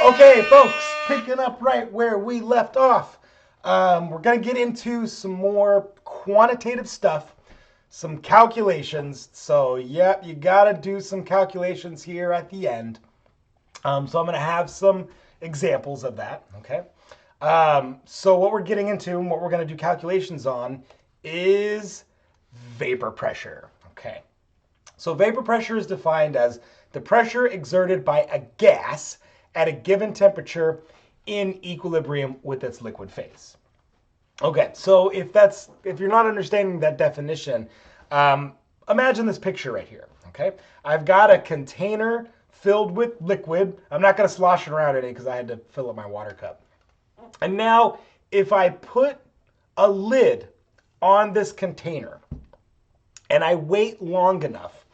Okay, folks, picking up right where we left off. We're going to get into some more quantitative stuff, some calculations. So, yep, you got to do some calculations here at the end. So, I'm going to have some examples of that, okay? So, what we're getting into and what we're going to do calculations on is vapor pressure, okay? So vapor pressure is defined as the pressure exerted by a gas at a given temperature in equilibrium with its liquid phase. Okay, so if you're not understanding that definition, imagine this picture right here. Okay, I've got a container filled with liquid. I'm not going to slosh it around any because I had to fill up my water cup. And now, if I put a lid on this container and I wait long enough,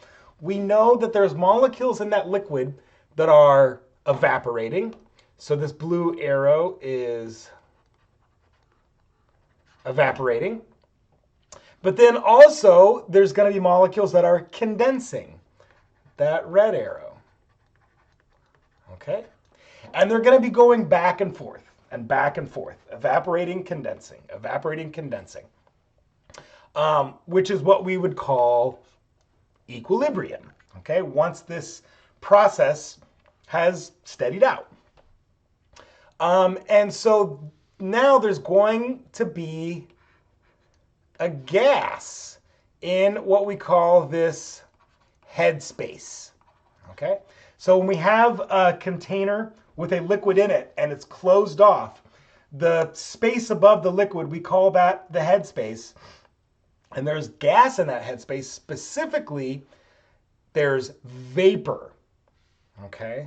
we know that there's molecules in that liquid that are evaporating. So this blue arrow is evaporating. But then also there's going to be molecules that are condensing. That red arrow. Okay? And they're going to be going back and forth and back and forth. Evaporating, condensing, evaporating, condensing. Which is what we would call equilibrium. Okay? Once this process has steadied out. And so now there's going to be a gas in what we call this headspace. Okay? So when we have a container with a liquid in it and it's closed off, the space above the liquid, we call that the headspace. And there's gas in that headspace. Specifically, there's vapor. Okay?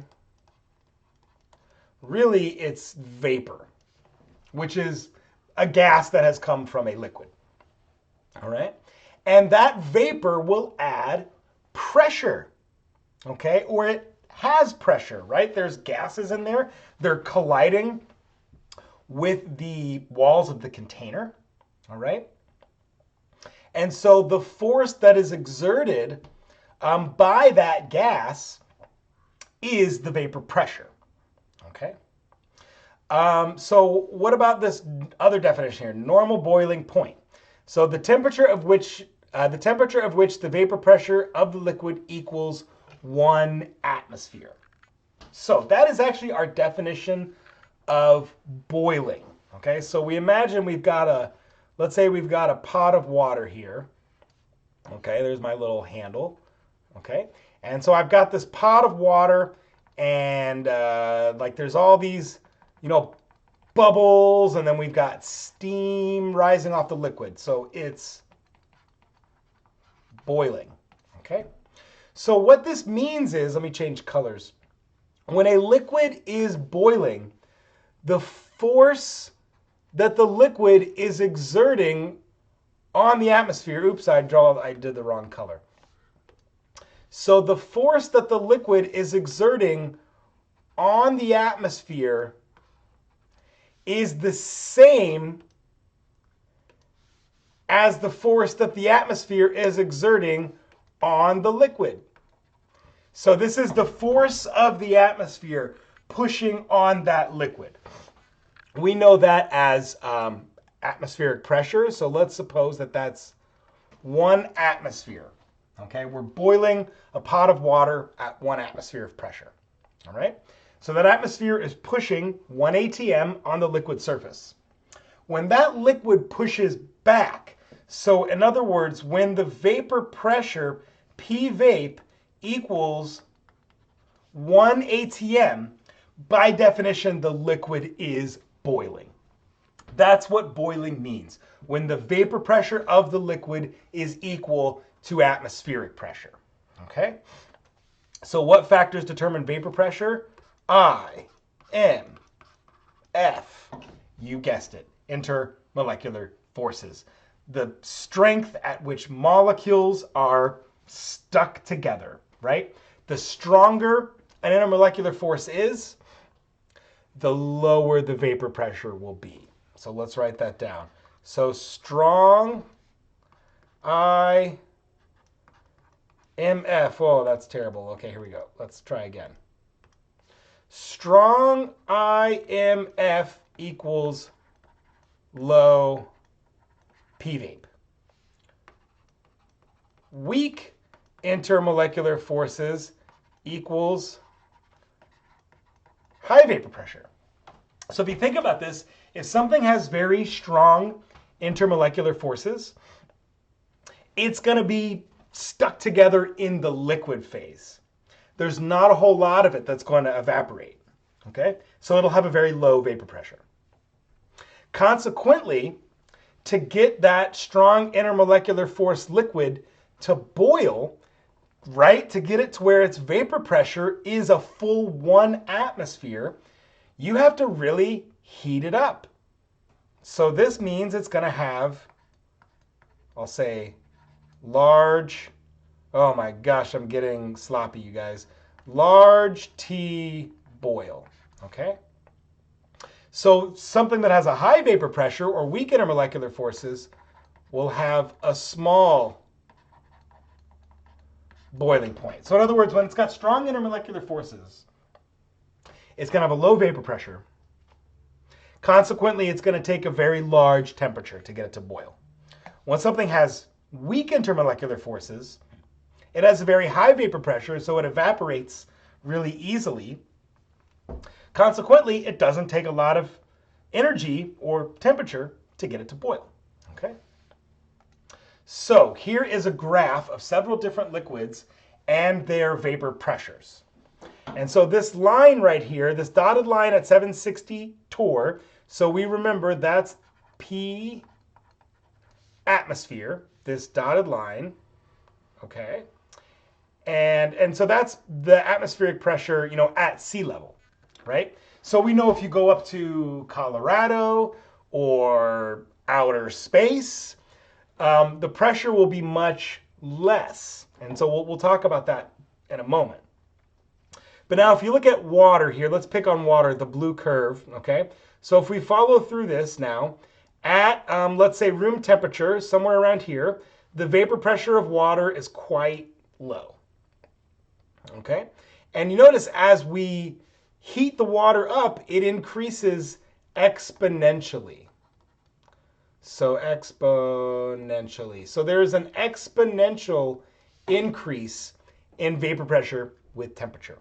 Really, it's vapor, which is a gas that has come from a liquid. All right? And that vapor will add pressure. Okay? Or it has pressure, right? There's gases in there. They're colliding with the walls of the container. All right? And so the force that is exerted by that gas is the vapor pressure. Okay. So what about this other definition here? Normal boiling point. So the temperature of which the vapor pressure of the liquid equals 1 atmosphere. So that is actually our definition of boiling. Okay. So we imagine let's say we've got a pot of water here. Okay. There's my little handle. Okay. And so I've got this pot of water and like there's all these, bubbles, and then we've got steam rising off the liquid. So it's boiling, okay? So what this means is, let me change colors. When a liquid is boiling, the force that the liquid is exerting on the atmosphere, oops, I did the wrong color. So the force that the liquid is exerting on the atmosphere is the same as the force that the atmosphere is exerting on the liquid. So this is the force of the atmosphere pushing on that liquid. We know that as atmospheric pressure. So let's suppose that that's 1 atmosphere. Okay, we're boiling a pot of water at 1 atmosphere of pressure. All right, so that atmosphere is pushing 1 atm on the liquid surface. When that liquid pushes back, so in other words, when the vapor pressure P vape equals 1 atm, by definition, the liquid is boiling. That's what boiling means, when the vapor pressure of the liquid is equal to atmospheric pressure. Okay? So what factors determine vapor pressure? I, M, F, you guessed it, intermolecular forces. The strength at which molecules are stuck together, right? The stronger an intermolecular force is, the lower the vapor pressure will be. So let's write that down. So strong I, MF. Oh, that's terrible. Okay, here we go. Let's try again. Strong IMF equals low p-vape. Weak intermolecular forces equals high vapor pressure. So if you think about this, if something has very strong intermolecular forces, it's going to be stuck together in the liquid phase. There's not a whole lot of it that's going to evaporate. Okay? So it'll have a very low vapor pressure. Consequently, to get that strong intermolecular force liquid to boil, right, to get it to where its vapor pressure is a full 1 atmosphere, you have to really heat it up. So this means it's going to have, I'll say, large, oh my gosh, I'm getting sloppy, you guys. Large T boil, okay? So something that has a high vapor pressure or weak intermolecular forces will have a small boiling point. So in other words, when it's got strong intermolecular forces, it's going to have a low vapor pressure. Consequently, it's going to take a very large temperature to get it to boil. When something has weak intermolecular forces, it has a very high vapor pressure, so it evaporates really easily. Consequently, it doesn't take a lot of energy or temperature to get it to boil. Okay? So here is a graph of several different liquids and their vapor pressures. And so this line right here, this dotted line at 760 torr, so we remember that's P atmosphere, this dotted line, okay? And so that's the atmospheric pressure, you know, at sea level, right? So we know if you go up to Colorado or outer space, the pressure will be much less. And so we'll talk about that in a moment. But now if you look at water here, let's pick on water, the blue curve, okay? So if we follow through this now, at, let's say, room temperature, somewhere around here, the vapor pressure of water is quite low, okay? And you notice as we heat the water up, it increases exponentially. So exponentially. So there's an exponential increase in vapor pressure with temperature.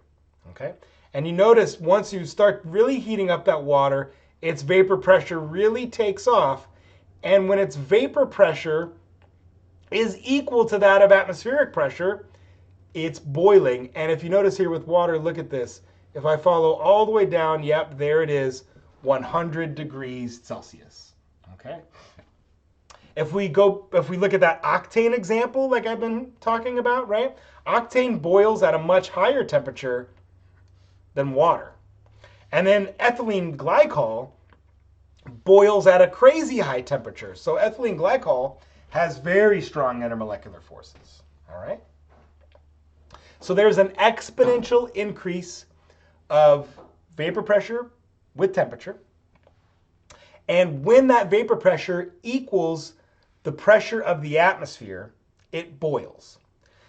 Okay? And you notice once you start really heating up that water, its vapor pressure really takes off. And when its vapor pressure is equal to that of atmospheric pressure, it's boiling. And if you notice here with water, look at this. If I follow all the way down, yep, there it is, 100 degrees Celsius. Okay? If we look at that octane example like I've been talking about, right? Octane boils at a much higher temperature than water. And then ethylene glycol boils at a crazy high temperature. So ethylene glycol has very strong intermolecular forces. All right? So there's an exponential increase of vapor pressure with temperature. And when that vapor pressure equals the pressure of the atmosphere, it boils.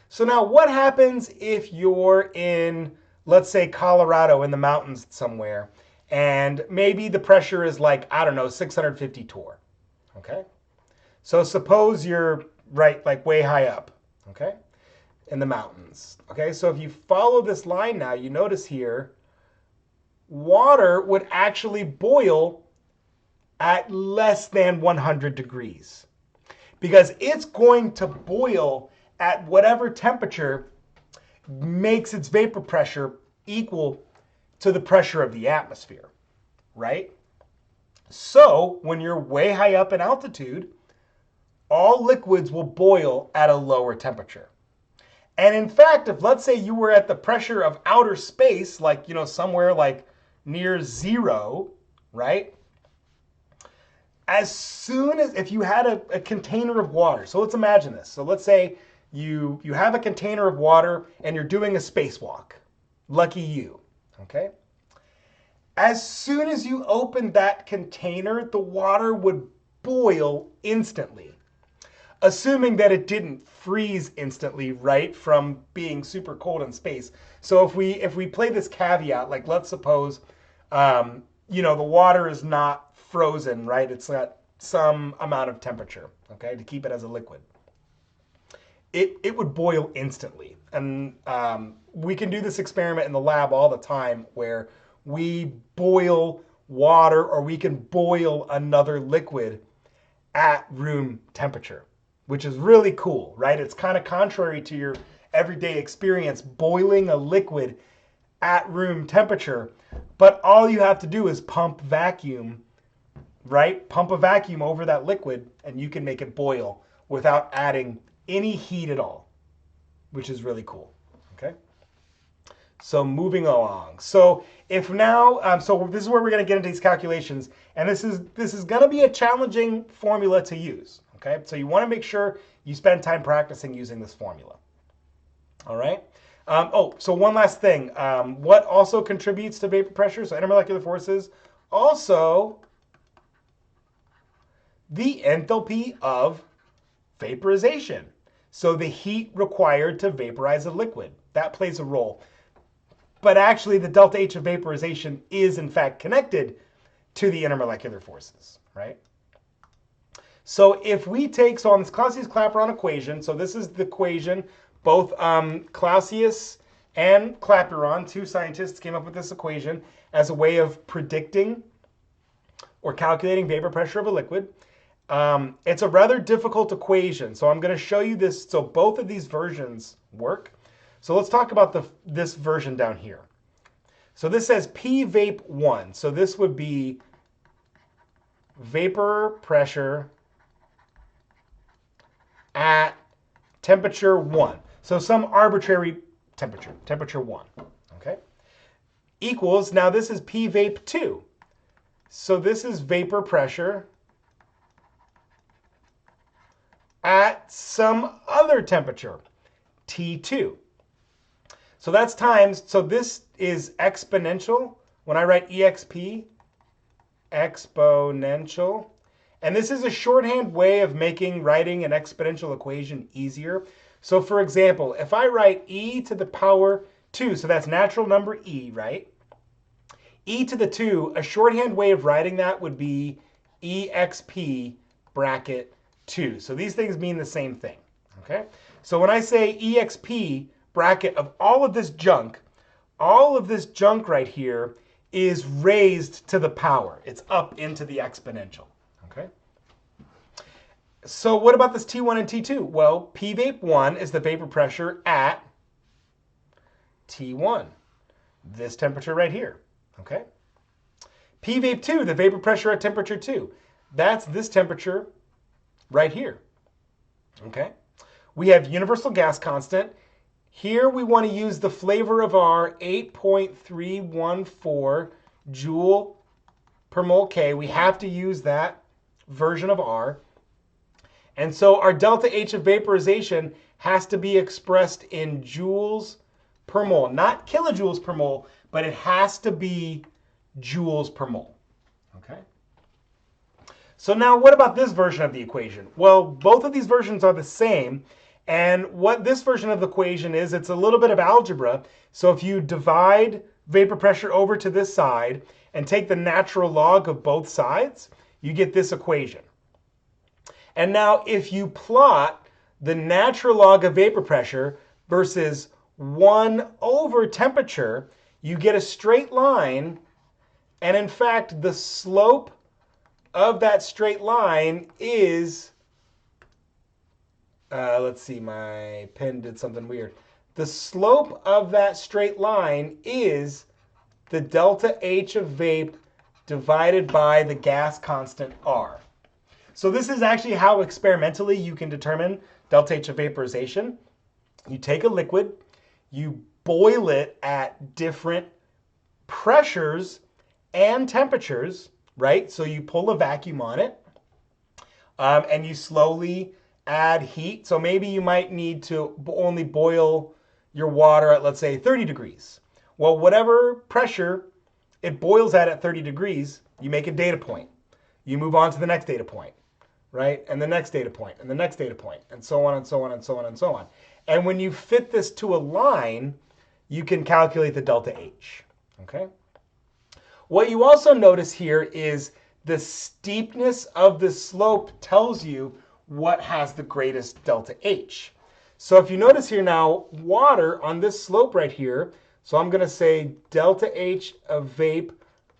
So now what happens if you're in, let's say, Colorado in the mountains somewhere, and maybe the pressure is like, I don't know, 650 torr, okay? So suppose you're right, like way high up, okay, in the mountains, okay? So if you follow this line now, you notice here, water would actually boil at less than 100 degrees because it's going to boil at whatever temperature makes its vapor pressure equal to the pressure of the atmosphere, right? So when you're way high up in altitude, all liquids will boil at a lower temperature. And in fact, if let's say you were at the pressure of outer space, like, you know, somewhere like near zero, right? As soon as, if you had a container of water, so let's imagine this. So let's say you have a container of water and you're doing a spacewalk. Lucky you, okay? As soon as you open that container, the water would boil instantly. assuming that it didn't freeze instantly, right, from being super cold in space. So if we play this caveat, like let's suppose, the water is not frozen, right? It's got some amount of temperature, okay, to keep it as a liquid. It would boil instantly. And we can do this experiment in the lab all the time where we boil water or we can boil another liquid at room temperature, which is really cool, right? It's kind of contrary to your everyday experience boiling a liquid at room temperature, but all you have to do is pump vacuum, right? Pump a vacuum over that liquid and you can make it boil without adding any heat at all, which is really cool, okay? So moving along. So if now, so this is where we're going to get into these calculations, and this is going to be a challenging formula to use, okay? So you want to make sure you spend time practicing using this formula, all right? So one last thing. What also contributes to vapor pressure? So intermolecular forces, also the enthalpy of vaporization. So the heat required to vaporize a liquid, that plays a role. But actually the delta H of vaporization is in fact connected to the intermolecular forces, right? So if we take, so on this Clausius-Clapeyron equation, so this is the equation, both Clausius and Clapeyron, two scientists came up with this equation as a way of predicting or calculating vapor pressure of a liquid. It's a rather difficult equation, so I'm going to show you this. So both of these versions work. So let's talk about this version down here. So this says P vape 1. So this would be vapor pressure at temperature 1. So some arbitrary temperature, temperature 1. Okay? Equals, now this is P vape 2. So this is vapor pressure at some other temperature, T2. So that's times, so this is exponential. When I write EXP, exponential. And this is a shorthand way of writing an exponential equation easier. So for example, if I write e to the power 2, so that's natural number e, right? E to the 2, a shorthand way of writing that would be EXP bracket 2. So these things mean the same thing, okay? So when I say EXP bracket of all of this junk right here is raised to the power. It's up into the exponential, okay? So what about this T1 and T2? Well, P vape 1 is the vapor pressure at T1, this temperature right here, okay? P vape 2, the vapor pressure at temperature 2, that's this temperature right here, okay? We have universal gas constant. Here we want to use the flavor of R, 8.314 joule per mole K. We have to use that version of R. And so our delta H of vaporization has to be expressed in joules per mole. Not kilojoules per mole, but it has to be joules per mole. Okay? So now what about this version of the equation? Well, both of these versions are the same. And what this version of the equation is, it's a little bit of algebra. So if you divide vapor pressure over to this side and take the natural log of both sides, you get this equation. And now if you plot the natural log of vapor pressure versus 1 over temperature, you get a straight line. And in fact, the slope of that straight line is, let's see, my pen did something weird. The slope of that straight line is the delta H of vape divided by the gas constant R. So this is actually how experimentally you can determine delta H of vaporization. You take a liquid, you boil it at different pressures and temperatures, right? So you pull a vacuum on it, and you slowly add heat. So maybe you might need to only boil your water at, let's say, 30 degrees. Well, whatever pressure it boils at 30 degrees, you make a data point. You move on to the next data point. right? And the next data point, and the next data point, and so on and so on and so on and so on. And when you fit this to a line, you can calculate the delta H, okay? What you also notice here is the steepness of the slope tells you what has the greatest delta H. So if you notice here now, water on this slope right here, so I'm going to say delta H of vape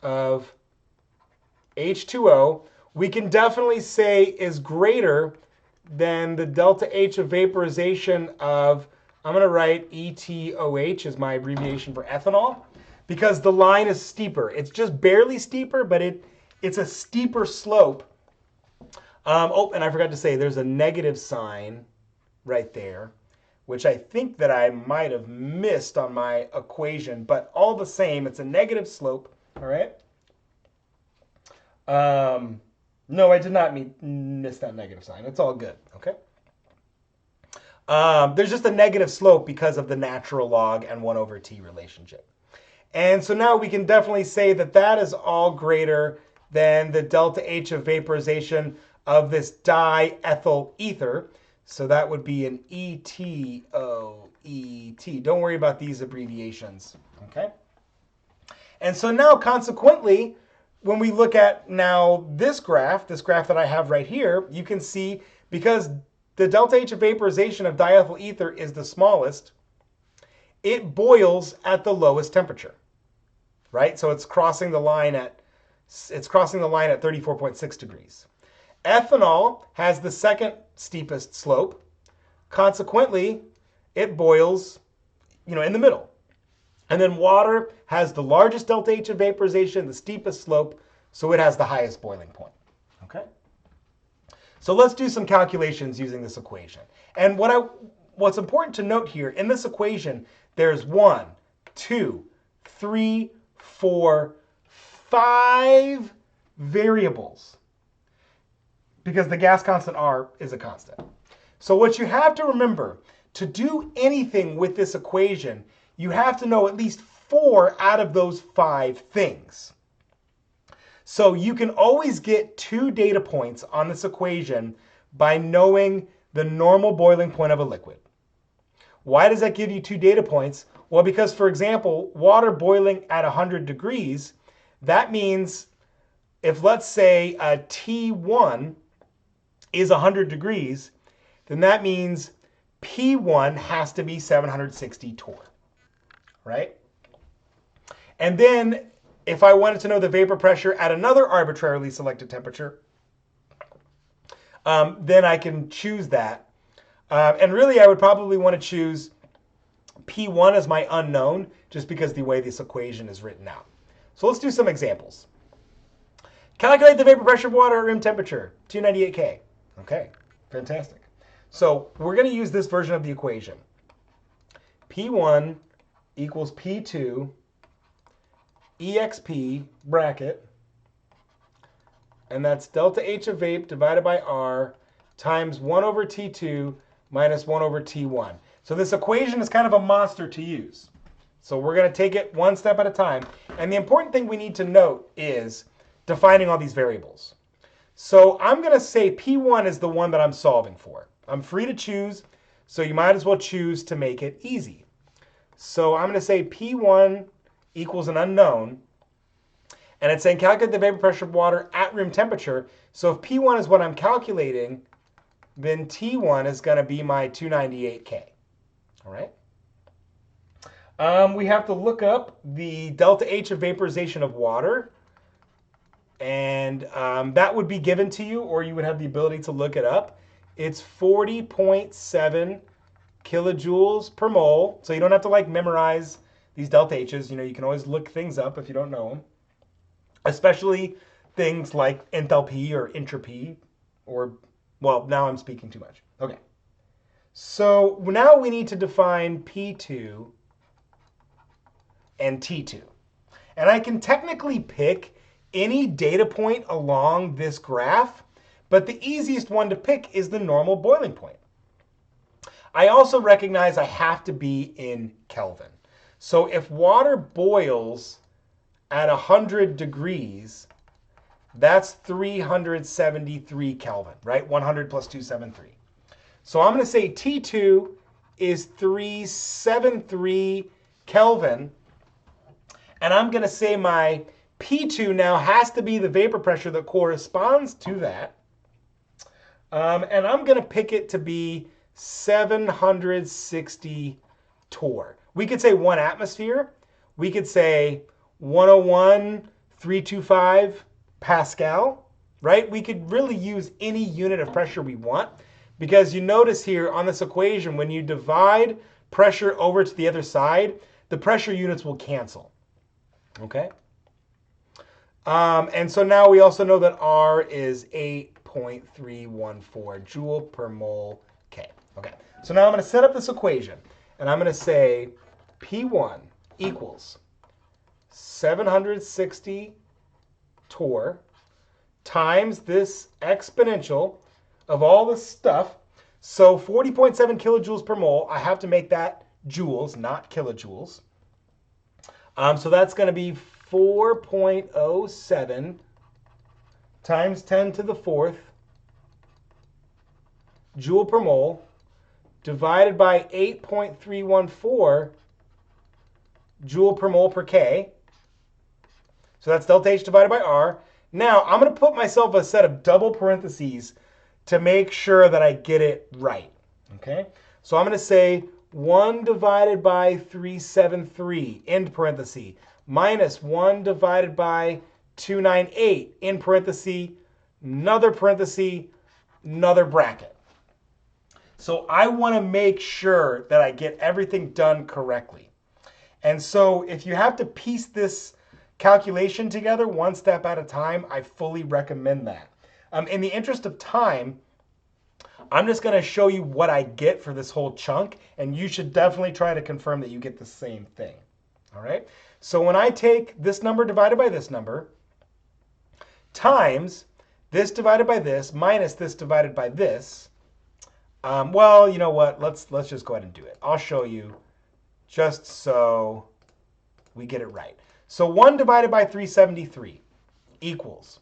of H2O, we can definitely say is greater than the delta H of vaporization of, I'm going to write ETOH as my abbreviation for ethanol, because the line is steeper. It's just barely steeper, but it's a steeper slope. Oh, and I forgot to say there's a negative sign right there, which I think that I might have missed on my equation, but all the same, it's a negative slope, all right? No, I did not miss that negative sign. It's all good, okay? There's just a negative slope because of the natural log and 1 over t relationship. And so now we can definitely say that that is all greater than the delta H of vaporization of this diethyl ether. So that would be an ETOET. Don't worry about these abbreviations, okay? And so now, consequently, when we look at now this graph that I have right here, you can see because the delta H of vaporization of diethyl ether is the smallest, it boils at the lowest temperature, right? So it's crossing the line at 34.6 degrees. Ethanol has the second steepest slope. Consequently, it boils, in the middle. And then water has the largest delta H of vaporization, the steepest slope, so it has the highest boiling point. Okay? So let's do some calculations using this equation. And what's important to note here, in this equation, there's 1, 2, 3, 4, 5 variables, because the gas constant R is a constant. So what you have to remember, to do anything with this equation, you have to know at least 4 out of those 5 things. So you can always get 2 data points on this equation by knowing the normal boiling point of a liquid. Why does that give you 2 data points? Well, because, for example, water boiling at 100 degrees, that means if, let's say, a T1 is 100 degrees, then that means P1 has to be 760 torr, right? And then if I wanted to know the vapor pressure at another arbitrarily selected temperature, then I can choose that. And really, I would probably want to choose P1 as my unknown, just because the way this equation is written out. So let's do some examples. Calculate the vapor pressure of water at room temperature, 298 K. Okay, fantastic. So we're going to use this version of the equation. P1 equals P2 EXP bracket, and that's delta H of vape divided by R times 1 over T2 minus 1 over T1. So this equation is kind of a monster to use. So we're going to take it one step at a time. And the important thing we need to note is defining all these variables. So I'm going to say P1 is the one that I'm solving for. I'm free to choose, so you might as well choose to make it easy. So I'm going to say P1 equals an unknown, and it's saying calculate the vapor pressure of water at room temperature. So if P1 is what I'm calculating, then T1 is going to be my 298 K. All right. We have to look up the delta H of vaporization of water, and that would be given to you, or you would have the ability to look it up. It's 40.7 kilojoules per mole, so you don't have to memorize these delta H's. You can always look things up if you don't know them, especially things like enthalpy or entropy, or, well, now I'm speaking too much. Okay. So now we need to define P2 and T2. And I can technically pick any data point along this graph, but the easiest one to pick is the normal boiling point. I also recognize I have to be in Kelvin. So if water boils at 100 degrees, That's 373 Kelvin, right? 100 plus 273. So I'm going to say T2 is 373 Kelvin. And I'm going to say my P2 now has to be the vapor pressure that corresponds to that. And I'm going to pick it to be 760 torr. We could say 1 atmosphere. We could say 101,325 Pascal, right? We could really use any unit of pressure we want, because you notice here on this equation, when you divide pressure over to the other side, the pressure units will cancel, okay? And so now we also know that R is 8.314 joule per mole K. Okay, so now I'm going to set up this equation, and I'm going to say P1 equals 760 torr times this exponential of all this stuff. So 40.7 kilojoules per mole. I have to make that joules, not kilojoules. So that's going to be 4.07 times 10 to the fourth joule per mole divided by 8.314 joule per mole per K. So that's delta H divided by R. Now I'm going to put myself a set of double parentheses to make sure that I get it right. Okay? So I'm going to say 1 divided by 373, end parenthesis, minus 1 divided by 298, in parenthesis, another parenthesis, another bracket. So I want to make sure that I get everything done correctly. And so if you have to piece this calculation together one step at a time, I fully recommend that. In the interest of time, I'm just going to show you what I get for this whole chunk, and you should definitely try to confirm that you get the same thing. All right? So when I take this number divided by this number times this divided by this minus this divided by this, well, you know what? Let's just go ahead and do it. I'll show you just so we get it right. So 1 divided by 373 equals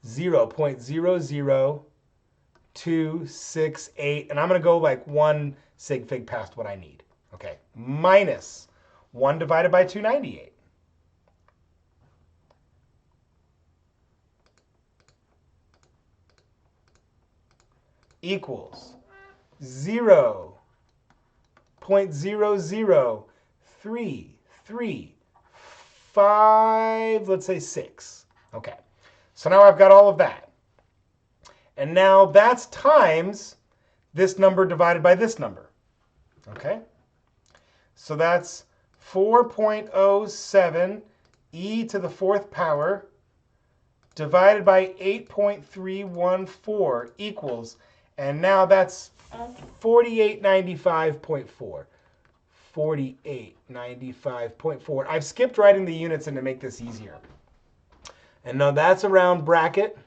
0.00268, and I'm going to go like 1 sig fig past what I need. Okay, minus 1 divided by 298. Equals 0.00335, let's say 6. Okay, so now I've got all of that. And now that's times this number divided by this number. Okay, so that's 4.07 e to the fourth power divided by 8.314 equals, and now that's 4895.4. 4895.4. I've skipped writing the units in to make this easier. And now that's around bracket,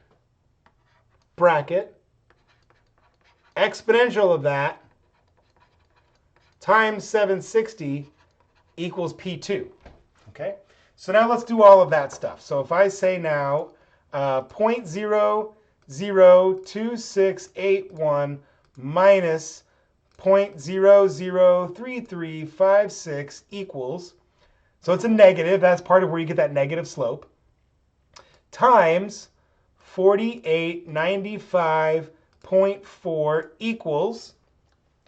exponential of that times 760 equals P2. Okay, so now let's do all of that stuff. So if I say now 0.002681 minus 0.003356 equals, so it's a negative, that's part of where you get that negative slope, times 4895.4 equals,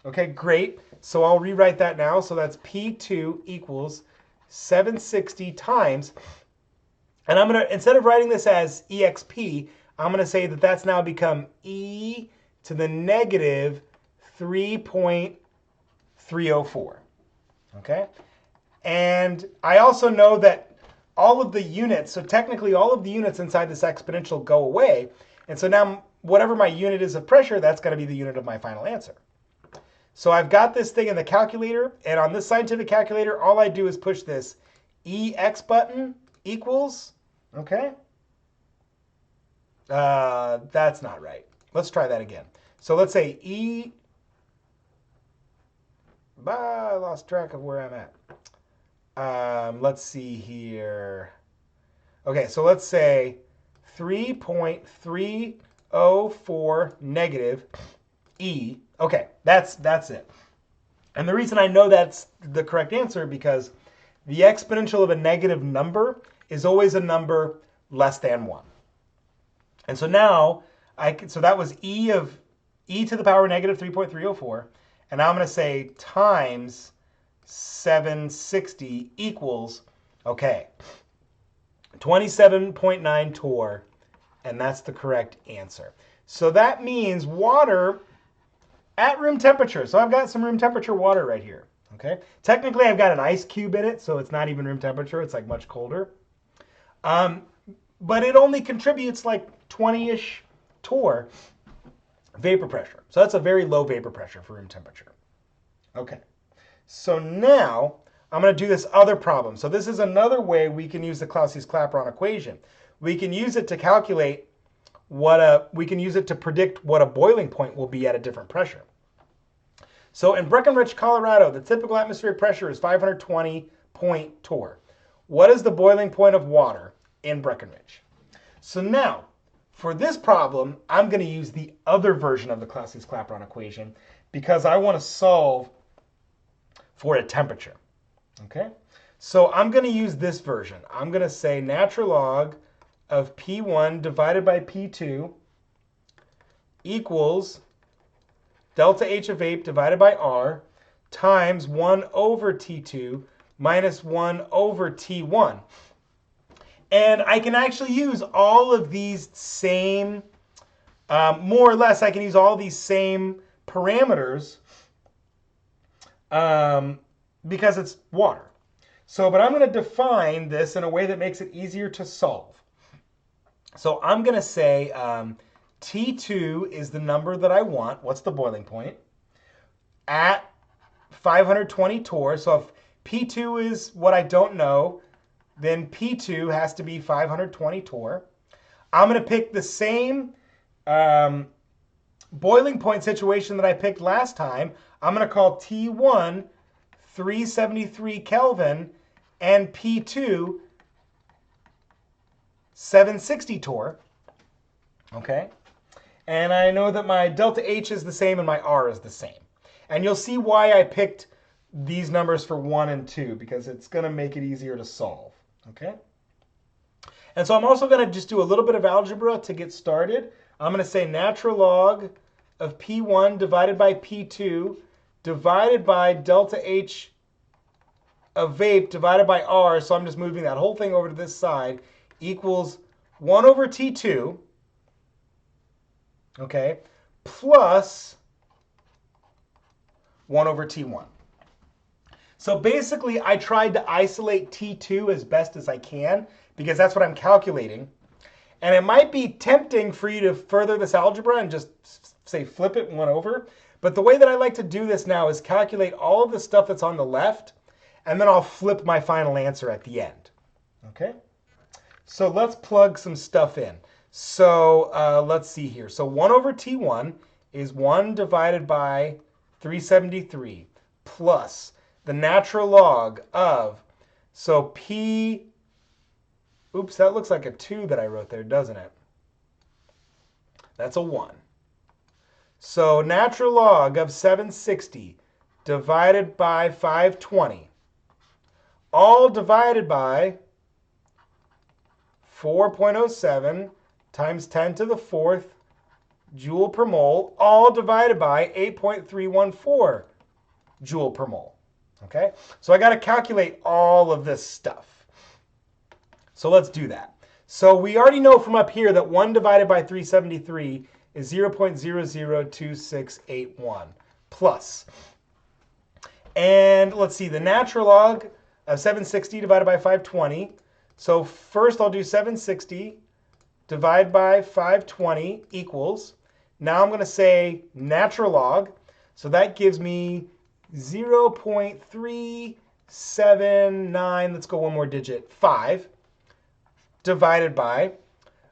okay, great. So I'll rewrite that now. So that's P2 equals 760 times, and I'm going to, instead of writing this as EXP, I'm going to say that that's now become e to the negative 3.304. Okay? And I also know that all of the units, so technically all of the units inside this exponential go away. And so now whatever my unit is of pressure, that's going to be the unit of my final answer. So I've got this thing in the calculator, and on this scientific calculator, all I do is push this EX button equals, okay? That's not right. Let's try that again. So let's say I lost track of where I'm at. Let's see here. Okay, so let's say 3.304 negative E. Okay, that's it. And the reason I know that's the correct answer because the exponential of a negative number is always a number less than 1. And so now, so that was e to the power negative 3.304. And now I'm going to say times 760 equals, okay, 27.9 torr. And that's the correct answer. So that means water at room temperature. So I've got some room temperature water right here. Okay. Technically, I've got an ice cube in it, so it's not even room temperature. It's like much colder. But it only contributes like 20-ish torr vapor pressure. So that's a very low vapor pressure for room temperature. Okay. So now I'm going to do this other problem. So this is another way we can use the Clausius-Clapeyron equation. We can use it to calculate we can use it to predict what a boiling point will be at a different pressure. So in Breckenridge, Colorado, the typical atmospheric pressure is 520 torr. What is the boiling point of water in Breckenridge? So now, for this problem, I'm going to use the other version of the Clausius-Clapeyron equation because I want to solve for a temperature. Okay? So I'm going to use this version. I'm going to say natural log of P1 divided by P2 equals delta H of vape divided by R times 1 over T2 minus 1 over T1. And I can actually use all of these same, more or less, I can use all these same parameters because it's water. So, but I'm going to define this in a way that makes it easier to solve. So I'm going to say T2 is the number that I want. What's the boiling point? At 520 torr. So if P2 is what I don't know, then P2 has to be 520 torr. I'm going to pick the same boiling point situation that I picked last time. I'm going to call T1 373 Kelvin and P2 760 torr. Okay? And I know that my delta H is the same and my R is the same. And you'll see why I picked these numbers for 1 and 2 because it's going to make it easier to solve. Okay? And so I'm also going to just do a little bit of algebra to get started. I'm going to say natural log of P1 divided by P2 divided by delta H of vape divided by R. So I'm just moving that whole thing over to this side equals 1 over T2, okay, plus 1 over T1. So basically, I tried to isolate T2 as best as I can because that's what I'm calculating. And it might be tempting for you to further this algebra and just say flip it 1 over. But the way that I like to do this now is calculate all of the stuff that's on the left, and then I'll flip my final answer at the end. Okay? So let's plug some stuff in. So let's see here. So 1 over T1 is 1 divided by 373 plus the natural log of, so P, oops, that looks like a 2 that I wrote there, doesn't it? That's a 1. So natural log of 760 divided by 520, all divided by 4.07 times 10 to the 4th joule per mole, all divided by 8.314 joule per mole. Okay, so I got to calculate all of this stuff. So let's do that. So we already know from up here that 1 divided by 373 is 0.002681 plus. And let's see, the natural log of 760 divided by 520. So first I'll do 760 divided by 520 equals. Now I'm going to say natural log. So that gives me 0.379, let's go one more digit, 5, divided by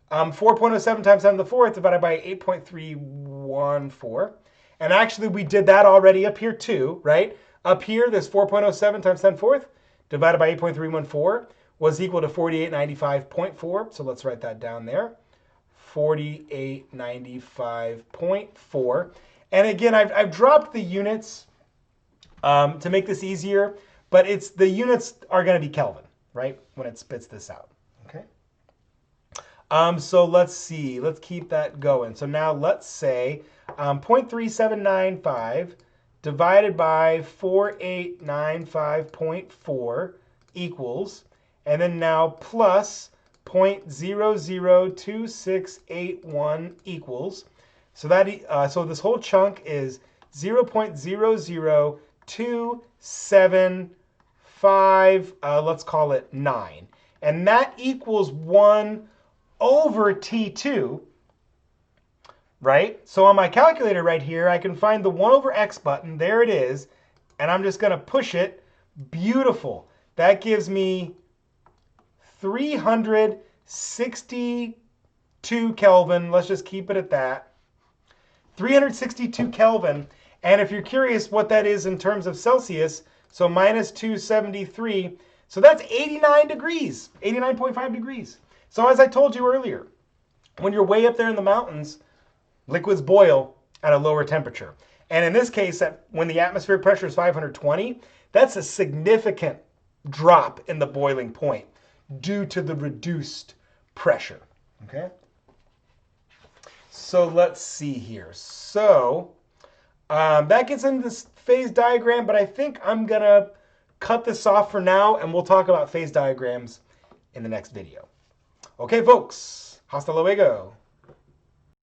4.07 times 10 to the 4th divided by 8.314. And actually we did that already up here too, right? Up here, this 4.07 times 10 to the 4th divided by 8.314 was equal to 4895.4. So let's write that down there. 4895.4. And again, I've dropped the units to make this easier, but the units are going to be Kelvin, right, when it spits this out. Okay. So let's see. Let's keep that going. So now let's say 0.3795 divided by 4895.4 equals, and then now plus 0.002681 equals. So that so this whole chunk is 0.00275. Let's call it 9, and that equals 1 over T2. Right? So on my calculator right here, I can find the 1 over x button. There it is. And I'm just going to push it. Beautiful. That gives me 362 Kelvin. Let's just keep it at that. 362 Kelvin. And if you're curious what that is in terms of Celsius, so minus 273. So that's 89 degrees, 89.5 degrees. So as I told you earlier, when you're way up there in the mountains, liquids boil at a lower temperature. And in this case, when the atmospheric pressure is 520, that's a significant drop in the boiling point due to the reduced pressure. Okay? So let's see here. So that gets into this phase diagram, but I think I'm going to cut this off for now, and we'll talk about phase diagrams in the next video. Okay, folks. Hasta luego.